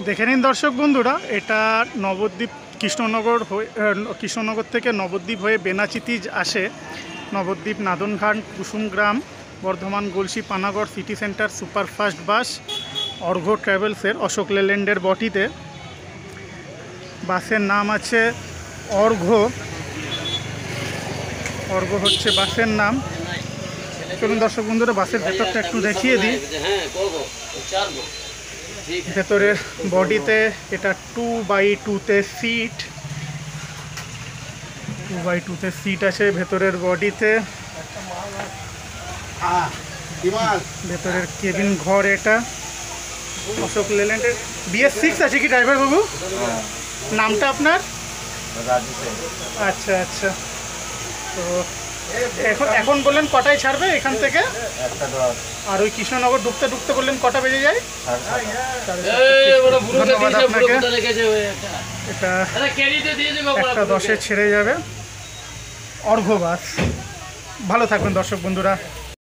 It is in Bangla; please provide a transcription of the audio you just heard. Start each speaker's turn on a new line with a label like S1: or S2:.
S1: দেখে নিন দর্শক বন্ধুরা, এটা নবদ্বীপ কৃষ্ণনগর থেকে নবদ্বীপ হয়ে বেনাচিতি আসে। Nabadwip, Nadanghat, Kusumgram, Bardhaman, Galsi, Panagarh, city centre superfast bus Arghya ট্রাভেলসের অশোক লেল্যান্ডের বটিতে। বাসের নাম আছে অর্ঘ্য হচ্ছে বাসের নাম। চলুন দর্শক বন্ধুরা, বাসের ভেতরটা একটু দেখিয়ে দিই। ভেতরের বডিতে এটা 2x2-তে সিট, 2x2-তে সিট আছে ভেতরের বডিতে। ভেতরের কেবিন ঘর এটা অশোক লেল্যান্ডের। BS6 আছে কি ড্রাইভার বাবু? নামটা আপনার? আচ্ছা আচ্ছা। তো এখন বললেন কটায় ছাড়বে এখান থেকে? আর ওই কৃষ্ণনগর ঢুকতে বললেন কটা বেজে যায়? ধন্যবাদ আপনাকে। এটা 1:10-এ ছেড়ে যাবে অর্ঘ্য বাস। ভালো থাকবেন দর্শক বন্ধুরা।